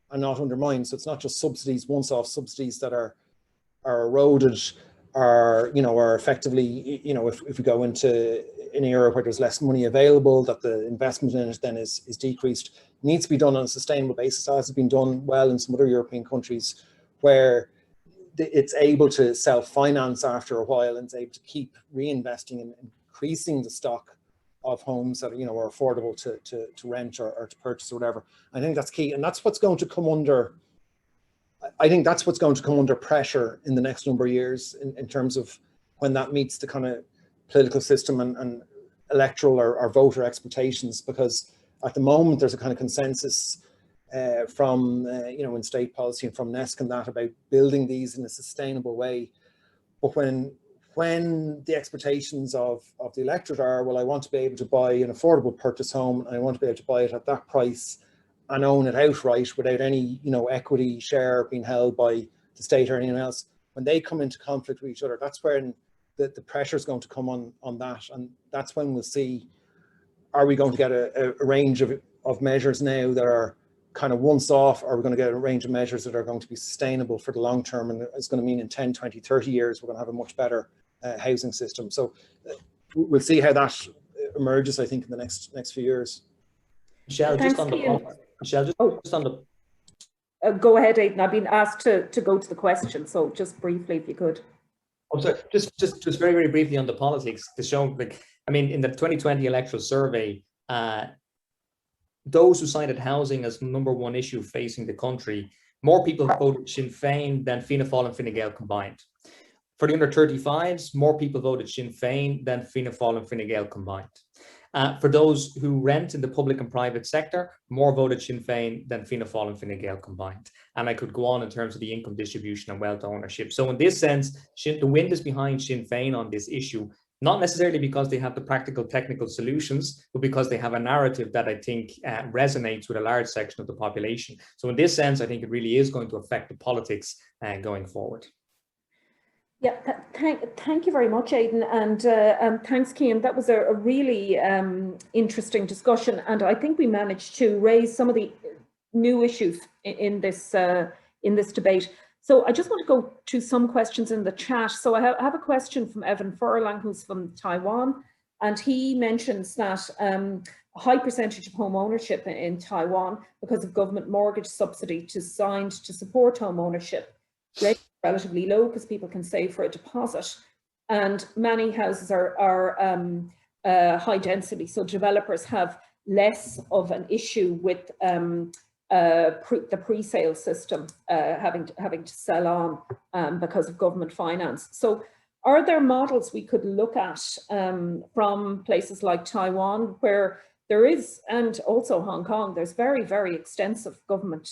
and not undermined. So it's not just subsidies, once-off subsidies that are eroded, are effectively, if we go into an era where there's less money available, that the investment in it then is decreased. It needs to be done on a sustainable basis, as has been done well in some other European countries, where it's able to self-finance after a while, and it's able to keep reinvesting and increasing the stock of homes that are affordable to rent or to purchase or whatever. I think that's key, and that's what's going to come under. I think that's what's going to come under pressure in the next number of years, in terms of when that meets the kind of political system and electoral or voter expectations, because at the moment there's a kind of consensus from in state policy and from NESC and that, about building these in a sustainable way. But when the expectations of the electorate are, well, I want to be able to buy an affordable purchase home, and I want to be able to buy it at that price and own it outright without any equity share being held by the state or anyone else, when they come into conflict with each other, that's when the pressure is going to come on that. And that's when we'll see, are we going to get a range of measures now that are kind of once off, or we're going to get a range of measures that are going to be sustainable for the long term, and it's going to mean in 10, 20, 30 years we're going to have a much better housing system. So we'll see how that emerges, I think, in the next few years. Michelle, just on the go ahead, Aidan. I've been asked to go to the question, so just briefly, if you could. Oh, sorry. Just very, very briefly on the politics, to show, in the 2020 electoral survey, those who cited housing as #1 issue facing the country, more people voted Sinn Féin than Fianna Fáil and Fine Gael combined. For the under 35s, more people voted Sinn Féin than Fianna Fáil and Fine Gael combined. For those who rent in the public and private sector, more voted Sinn Féin than Fianna Fáil and Fine Gael combined. And I could go on in terms of the income distribution and wealth ownership. So in this sense, the wind is behind Sinn Féin on this issue, not necessarily because they have the practical technical solutions, but because they have a narrative that I think resonates with a large section of the population. So in this sense, I think it really is going to affect the politics going forward. Yeah, thank you very much, Aidan, and thanks, Cian. That was a really interesting discussion, and I think we managed to raise some of the new issues in this debate. So I just want to go to some questions in the chat. So I have a question from Evan Furlang, who's from Taiwan, and he mentions that a high percentage of home ownership in Taiwan, because of government mortgage subsidy designed to support home ownership, relatively low because people can save for a deposit, and many houses are high density, so developers have less of an issue with the pre-sale system having to sell on because of government finance. So are there models we could look at from places like Taiwan, where there is, and also Hong Kong, there's very, very extensive government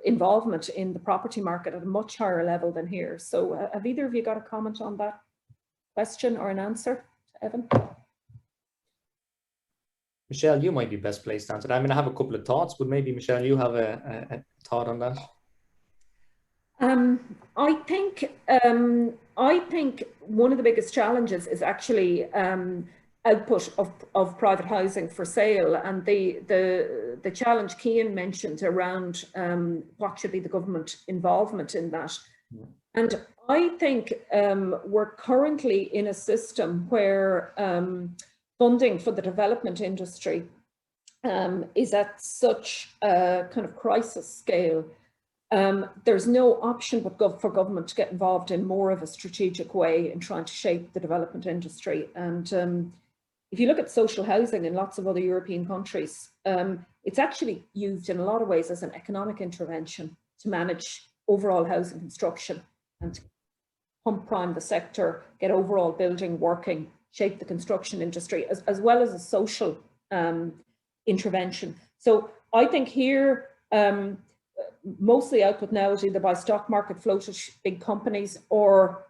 involvement in the property market at a much higher level than here. So have either of you got a comment on that question or an answer, Evan? Michelle, you might be best placed to answer that. I mean, I have a couple of thoughts, but maybe Michelle, you have a thought on that. I think one of the biggest challenges is actually output of private housing for sale, and the challenge Cian mentioned around what should be the government involvement in that. Yeah. And I think we're currently in a system where funding for the development industry is at such a kind of crisis scale. There's no option but for government to get involved in more of a strategic way in trying to shape the development industry. And if you look at social housing in lots of other European countries, it's actually used in a lot of ways as an economic intervention to manage overall housing construction and to pump prime the sector, get overall building working, shape the construction industry, as well as a social intervention. So I think here, mostly output now is either by stock market floated big companies or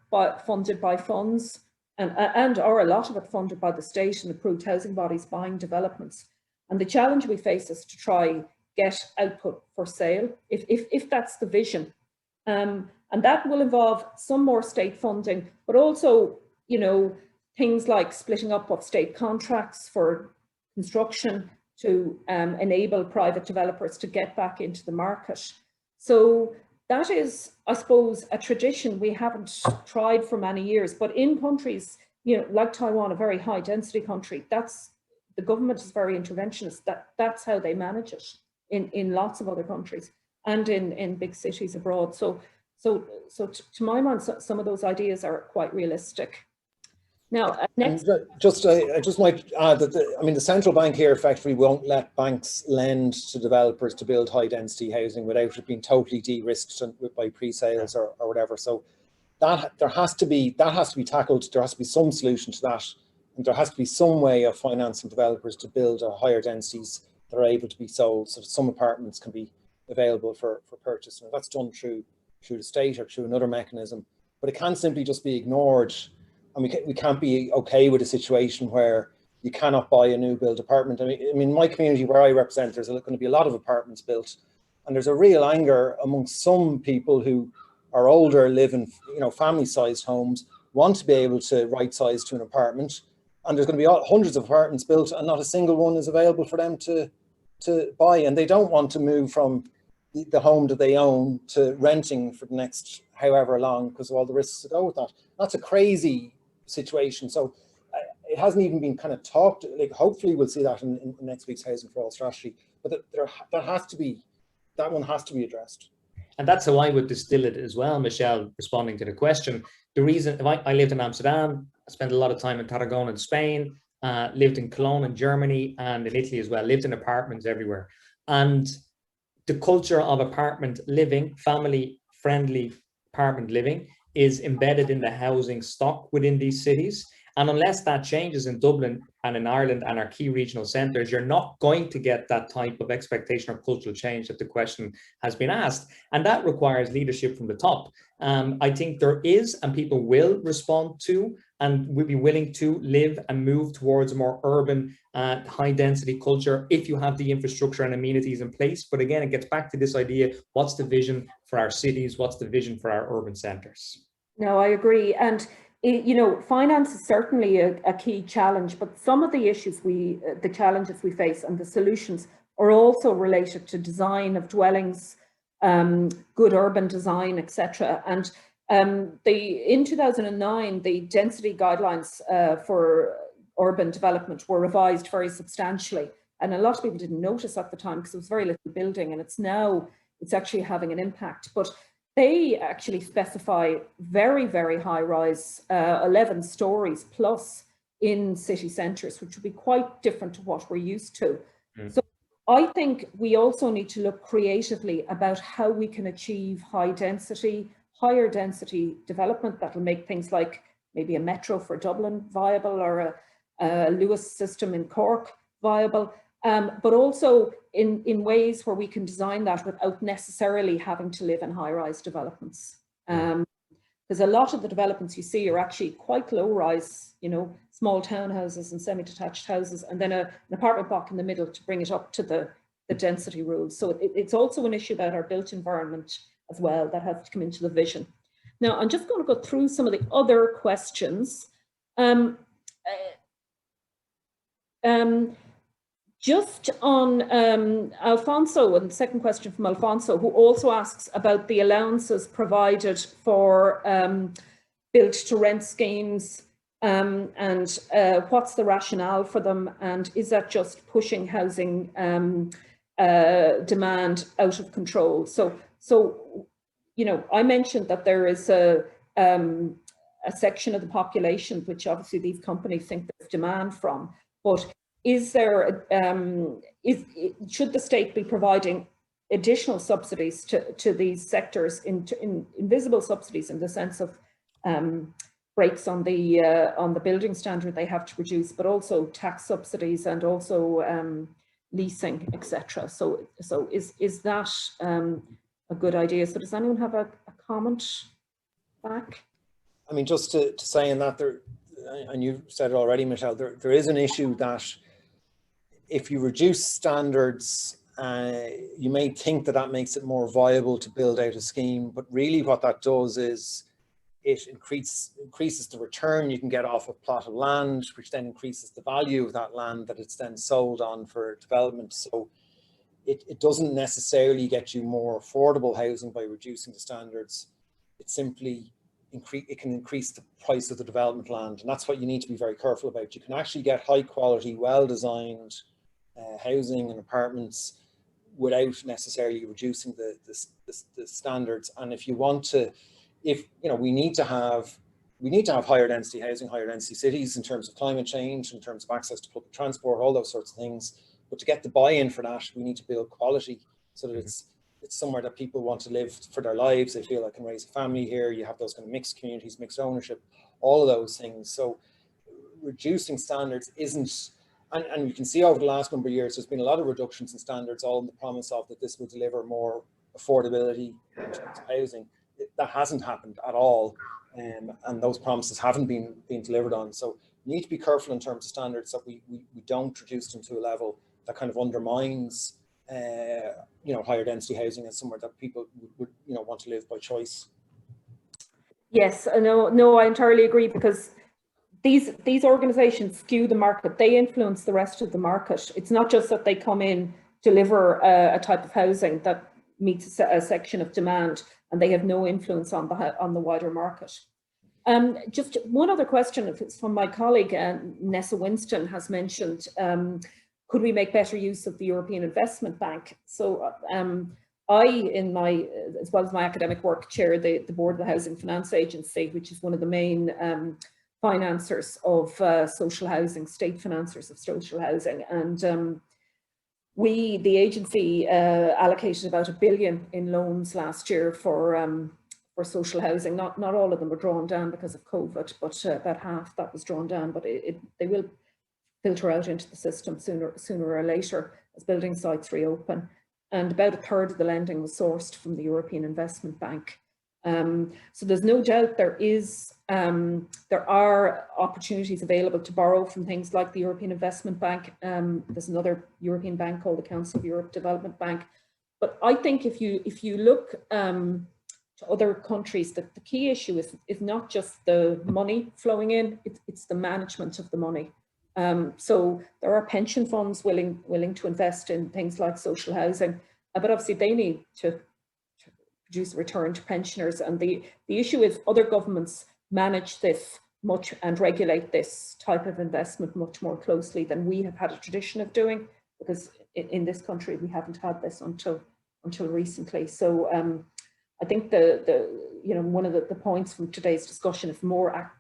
funded by funds, and or a lot of it funded by the state and approved housing bodies buying developments. And the challenge we face is to try get output for sale, if that's the vision. And that will involve some more state funding, but also, you know, things like splitting up of state contracts for construction to enable private developers to get back into the market. So that is, I suppose, a tradition we haven't tried for many years, but in countries, you know, like Taiwan, a very high density country, the government is very interventionist. That's how they manage it in lots of other countries and in big cities abroad. So to my mind, some of those ideas are quite realistic. Now, next, I just might add that the central bank here effectively won't let banks lend to developers to build high density housing without it being totally de-risked by pre-sales or whatever. So that has to be tackled. There has to be some solution to that, and there has to be some way of financing developers to build higher densities that are able to be sold, so that some apartments can be available for purchase. And that's done through the state or through another mechanism, but it can't simply just be ignored. And we can't be okay with a situation where you cannot buy a new build apartment. I mean, my community where I represent, there's going to be a lot of apartments built, and there's a real anger among some people who are older, live in, you know, family-sized homes, want to be able to right-size to an apartment, and there's going to be hundreds of apartments built, and not a single one is available for them to buy, and they don't want to move from the home that they own to renting for the next however long because of all the risks that go with that. That's a crazy situation. So it hasn't even been kind of talked, like hopefully we'll see that in next week's Housing for All strategy, but that has to be, that one has to be addressed. And that's how I would distill it as well, Michelle, responding to the question. The reason, I lived in Amsterdam, I spent a lot of time in Tarragona in Spain, lived in Cologne in Germany and in Italy as well, lived in apartments everywhere. And the culture of apartment living, family friendly apartment living, is embedded in the housing stock within these cities. And unless that changes in Dublin and in Ireland and our key regional centres, you're not going to get that type of expectation or cultural change that the question has been asked. And that requires leadership from the top. I think there is, and people will respond to, and will be willing to live and move towards a more urban, high density culture if you have the infrastructure and amenities in place. But again, it gets back to this idea, what's the vision for our cities? What's the vision for our urban centres? No, I agree. And you know, finance is certainly a key challenge, but some of the issues the challenges we face and the solutions are also related to design of dwellings, good urban design, etc. And in 2009, the density guidelines for urban development were revised very substantially. And a lot of people didn't notice at the time because it was very little building, and it's actually having an impact. But they actually specify very, very high rise, 11 stories plus in city centres, which would be quite different to what we're used to. So I think we also need to look creatively about how we can achieve higher density development that will make things like maybe a metro for Dublin viable, or a Lewis system in Cork viable. But also in ways where we can design that without necessarily having to live in high-rise developments. Because a lot of the developments you see are actually quite low-rise, you know, small townhouses and semi-detached houses, and then an apartment block in the middle to bring it up to the density rules. So it's also an issue about our built environment as well that has to come into the vision. Now, I'm just going to go through some of the other questions. Just on Alfonso, and the second question from Alfonso, who also asks about the allowances provided for build-to-rent schemes, and what's the rationale for them, and is that just pushing housing demand out of control? So you know, I mentioned that there is a section of the population which obviously these companies think there's demand from, but is there, should the state be providing additional subsidies to these sectors, invisible subsidies in the sense of breaks on the building standard they have to produce, but also tax subsidies and also leasing, etc. So is that a good idea? So does anyone have a comment back? I mean, just to say in that, there, and you said it already, Michelle, there is an issue that if you reduce standards, you may think that makes it more viable to build out a scheme, but really what that does is it increases the return you can get off a plot of land, which then increases the value of that land that it's then sold on for development. So it doesn't necessarily get you more affordable housing by reducing the standards. It simply can increase the price of the development land, and that's what you need to be very careful about. You can actually get high quality, well-designed housing and apartments without necessarily reducing the standards. And if you want to, we need to have higher density housing, higher density cities in terms of climate change, in terms of access to public transport, all those sorts of things. But to get the buy-in for that, we need to build quality so that it's somewhere that people want to live for their lives. They feel I can raise a family here. You have those kind of mixed communities, mixed ownership, all of those things. So reducing standards isn't, and you can see over the last number of years, there's been a lot of reductions in standards, all in the promise of that this will deliver more affordability in terms of housing. That hasn't happened at all, and those promises haven't been delivered on. So we need to be careful in terms of standards that we don't reduce them to a level that kind of undermines higher density housing as somewhere that people would want to live by choice. Yes, no, I entirely agree, because these organizations skew the market. They influence the rest of the market. It's not just that they come in, deliver a type of housing that meets a section of demand, and they have no influence on the wider market. Just one other question, if it's from my colleague, Nessa Winston has mentioned, could we make better use of the European Investment Bank? So I, as well as my academic work, chair the board of the Housing Finance Agency, which is one of the main financiers of social housing, state financiers of social housing. And the agency allocated about £1 billion in loans last year for for social housing. Not all of them were drawn down because of COVID, but about half that was drawn down. But they will filter out into the system sooner or later as building sites reopen. And about a third of the lending was sourced from the European Investment Bank. So there's no doubt there are opportunities available to borrow from things like the European Investment Bank. There's another European bank called the Council of Europe Development Bank. But I think if you look to other countries, that the key issue is not just the money flowing in, it's the management of the money. So there are pension funds willing to invest in things like social housing, but obviously they need to produce a return to pensioners. And the issue is other governments manage this much and regulate this type of investment much more closely than we have had a tradition of doing, because in this country we haven't had this until recently. So I think one of the points from today's discussion is more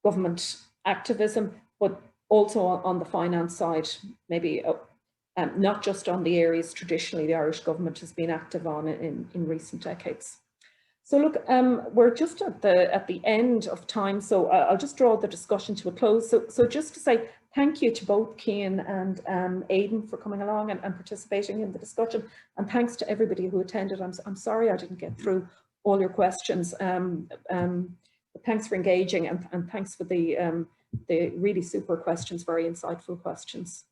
government activism, but also on the finance side, maybe not just on the areas traditionally the Irish government has been active on in recent decades. So look, we're just at the end of time, so I'll just draw the discussion to a close. So just to say thank you to both Cian and Aidan for coming along and participating in the discussion, and thanks to everybody who attended. I'm sorry I didn't get through all your questions, but thanks for engaging, and thanks for the really super questions, very insightful questions.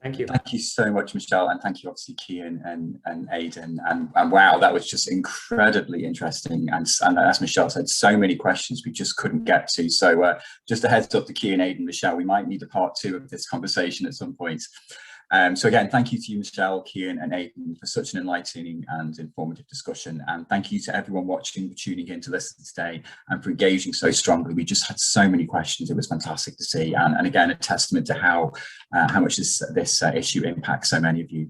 Thank you. Thank you so much, Michelle, and thank you obviously Cian and Aidan, and wow, that was just incredibly interesting, and as Michelle said, so many questions we just couldn't get to. So just a heads up to Cian, Aidan, Michelle, we might need a part 2 of this conversation at some point. So again, thank you to you, Michelle, Cian and Aidan, for such an enlightening and informative discussion. And thank you to everyone watching, for tuning in to listen today and for engaging so strongly. We just had so many questions. It was fantastic to see. And again, a testament to how much this issue impacts so many of you.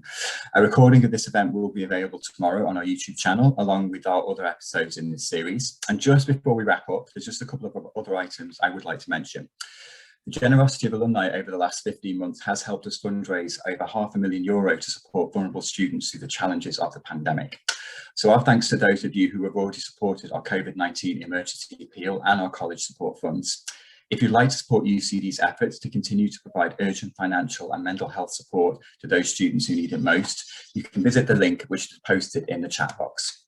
A recording of this event will be available tomorrow on our YouTube channel, along with our other episodes in this series. And just before we wrap up, there's just a couple of other items I would like to mention. The generosity of alumni over the last 15 months has helped us fundraise over €500,000 to support vulnerable students through the challenges of the pandemic. So our thanks to those of you who have already supported our COVID-19 emergency appeal and our college support funds. If you'd like to support UCD's efforts to continue to provide urgent financial and mental health support to those students who need it most, you can visit the link which is posted in the chat box.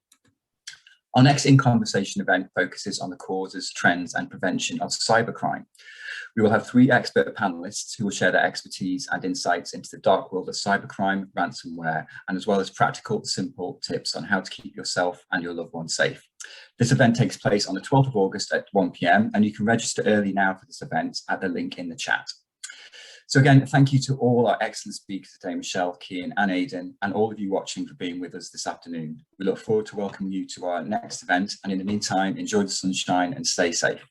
Our next In Conversation event focuses on the causes, trends and prevention of cybercrime. We will have 3 expert panelists who will share their expertise and insights into the dark world of cybercrime, ransomware, and as well as practical, simple tips on how to keep yourself and your loved ones safe. This event takes place on the 12th of August at 1 p.m, and you can register early now for this event at the link in the chat. So again, thank you to all our excellent speakers today, Michelle, Cian and Aidan, and all of you watching for being with us this afternoon. We look forward to welcoming you to our next event, and in the meantime, enjoy the sunshine and stay safe.